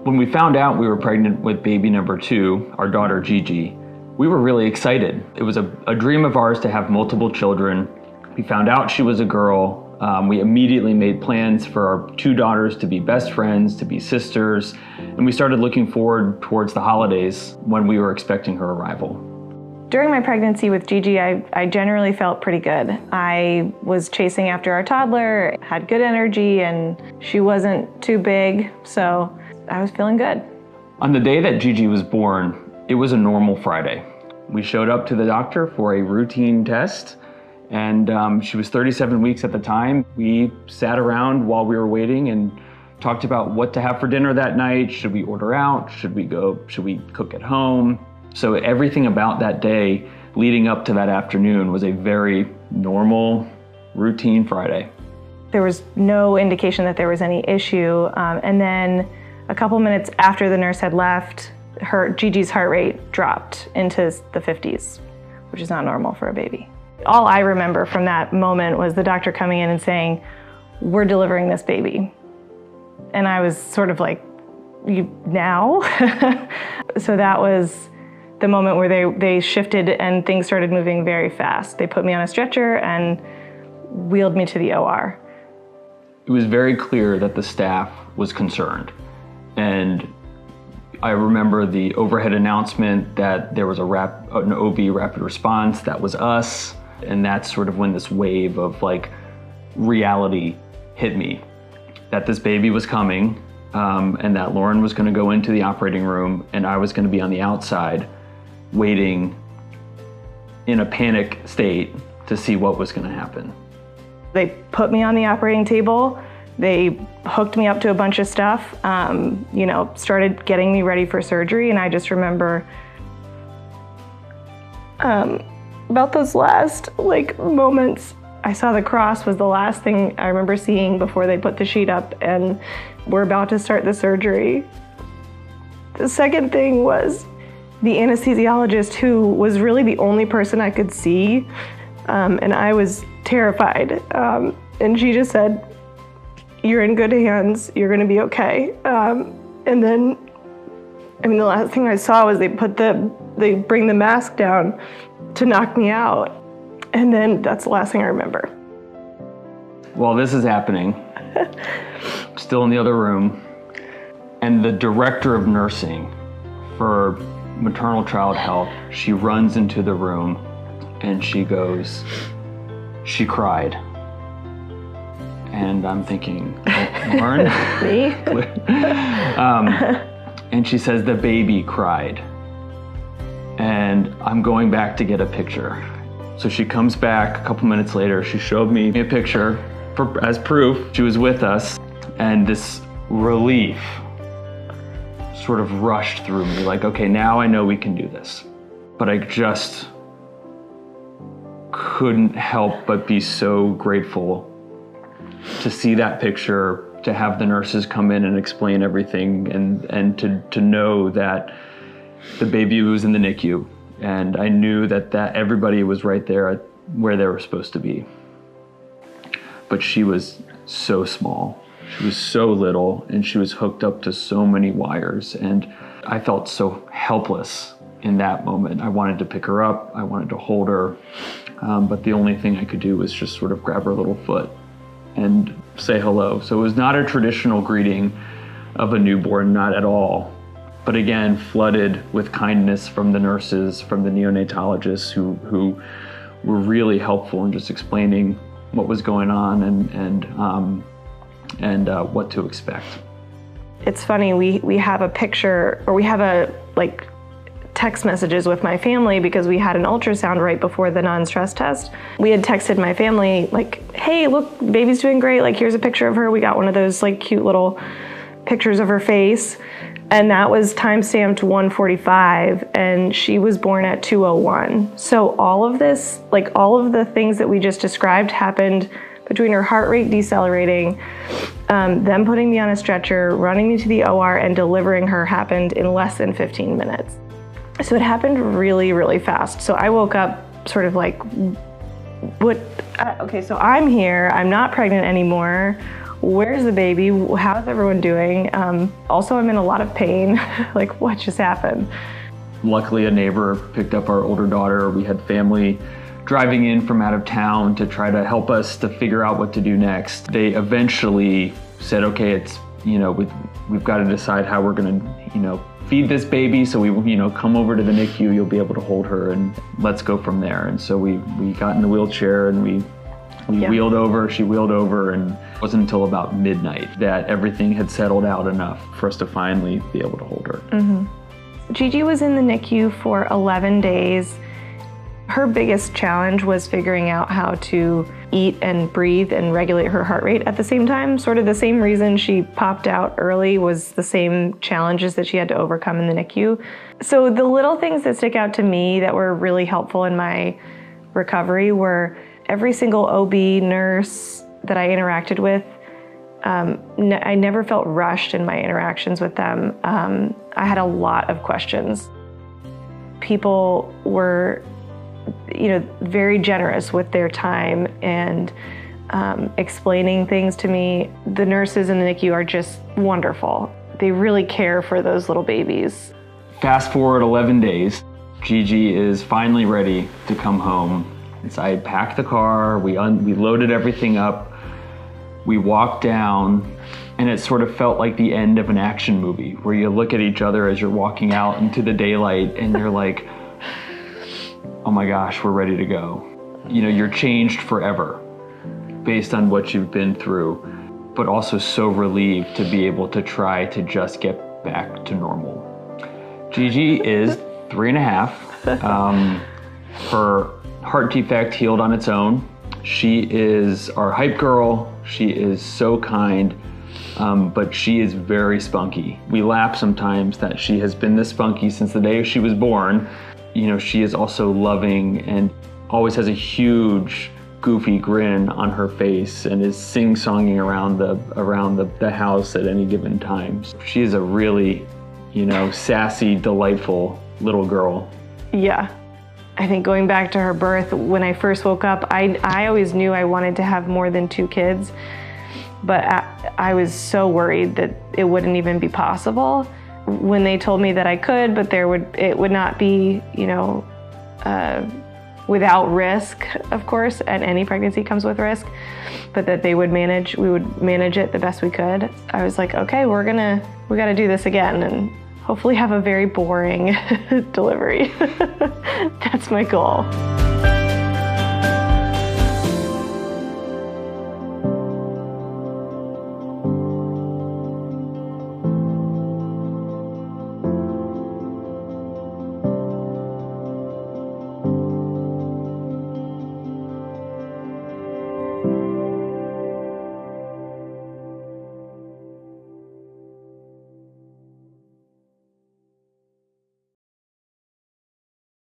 When we found out we were pregnant with baby number 2, our daughter Gigi, we were really excited. It was a dream of ours to have multiple children. We found out she was a girl. We immediately made plans for our 2 daughters to be best friends, to be sisters, and we started looking forward towards the holidays when we were expecting her arrival. During my pregnancy with Gigi, I generally felt pretty good. I was chasing after our toddler, had good energy, and she wasn't too big, so I was feeling good. On the day that Gigi was born, it was a normal Friday. We showed up to the doctor for a routine test, and she was 37 weeks at the time. We sat around while we were waiting and talked about what to have for dinner that night. Should we order out? Should we cook at home? So everything about that day leading up to that afternoon was a very normal, routine Friday. There was no indication that there was any issue. And then a couple minutes after the nurse had left, Gigi's heart rate dropped into the 50s, which is not normal for a baby. All I remember from that moment was the doctor coming in and saying, "We're delivering this baby." And I was sort of like, now? So that was the moment where they shifted and things started moving very fast. They put me on a stretcher and wheeled me to the OR. It was very clear that the staff was concerned. And I remember the overhead announcement that there was an OB rapid response. That was us. And that's sort of when this wave of reality hit me, that this baby was coming, and that Lauren was going to go into the operating room and I was going to be on the outside waiting in a panic state to see what was going to happen. They put me on the operating table. They hooked me up to a bunch of stuff, started getting me ready for surgery. And I just remember about those last moments. I saw the cross was the last thing I remember seeing before they put the sheet up and we're about to start the surgery. The second thing was the anesthesiologist, who was really the only person I could see, and I was terrified. And she just said, "You're in good hands, you're gonna be okay." And then, the last thing I saw was they bring the mask down to knock me out. And then that's the last thing I remember. While this is happening, still in the other room, and the director of nursing for maternal child health, she runs into the room and she goes, "She cried." And I'm thinking, Lauren? Me? And she says, "The baby cried." And I'm going back to get a picture. So she comes back a couple minutes later. She showed me a picture as proof she was with us. And this relief sort of rushed through me. Okay, now I know we can do this. But I just couldn't help but be so grateful to see that picture, to have the nurses come in and explain everything, and to know that the baby was in the NICU. And I knew that everybody was right there where they were supposed to be. But she was so small. She was so little, and she was hooked up to so many wires. And I felt so helpless in that moment. I wanted to pick her up. I wanted to hold her. But the only thing I could do was just sort of grab her little foot and say hello. So it was not a traditional greeting of a newborn, not at all. But again, flooded with kindness from the nurses, from the neonatologists who were really helpful in just explaining what was going on and what to expect. It's funny, we have a picture, or we have text messages with my family because we had an ultrasound right before the non-stress test. We had texted my family "Hey, look, baby's doing great. Here's a picture of her." We got one of those cute little pictures of her face. And that was time-stamped 1:45, and she was born at 2:01. So all of this, all of the things that we just described happened between her heart rate decelerating, them putting me on a stretcher, running me to the OR, and delivering her happened in less than 15 minutes. So it happened really, really fast. So I woke up sort of okay, so I'm here, I'm not pregnant anymore. where's the baby? How's everyone doing? Also, I'm in a lot of pain. Like, what just happened? Luckily, a neighbor picked up our older daughter. We had family driving in from out of town to try to help us to figure out what to do next. They eventually said, okay, it's, we've got to decide how we're going to, feed this baby. So we, come over to the NICU, you'll be able to hold her, and let's go from there. And so we got in the wheelchair and we wheeled over, she wheeled over, and it wasn't until about midnight that everything had settled out enough for us to finally be able to hold her. Mm-hmm. Gigi was in the NICU for 11 days. Her biggest challenge was figuring out how to eat and breathe and regulate her heart rate at the same time. Sort of the same reason she popped out early was the same challenges that she had to overcome in the NICU. So the little things that stick out to me that were really helpful in my recovery were every single OB nurse that I interacted with. I never felt rushed in my interactions with them. I had a lot of questions. People were, very generous with their time and explaining things to me. The nurses in the NICU are just wonderful. They really care for those little babies. Fast forward 11 days, Gigi is finally ready to come home. So I packed the car, we loaded everything up, we walked down, and it sort of felt like the end of an action movie where you look at each other as you're walking out into the daylight and you're like, oh my gosh, we're ready to go. You're changed forever based on what you've been through, but also so relieved to be able to try to just get back to normal. Gigi is 3.5. Her heart defect healed on its own. She is our hype girl. She is so kind, but she is very spunky. We laugh sometimes that she has been this spunky since the day she was born. She is also loving and always has a huge goofy grin on her face and is sing-songing around the house at any given time. She is a really, sassy, delightful little girl. Yeah. I think going back to her birth, when I first woke up, I always knew I wanted to have more than 2 kids, but I was so worried that it wouldn't even be possible. When they told me that I could, but it would not be, without risk, of course, and any pregnancy comes with risk, but that we would manage it the best we could. I was like, okay, we got to do this again and hopefully have a very boring delivery. That's my goal.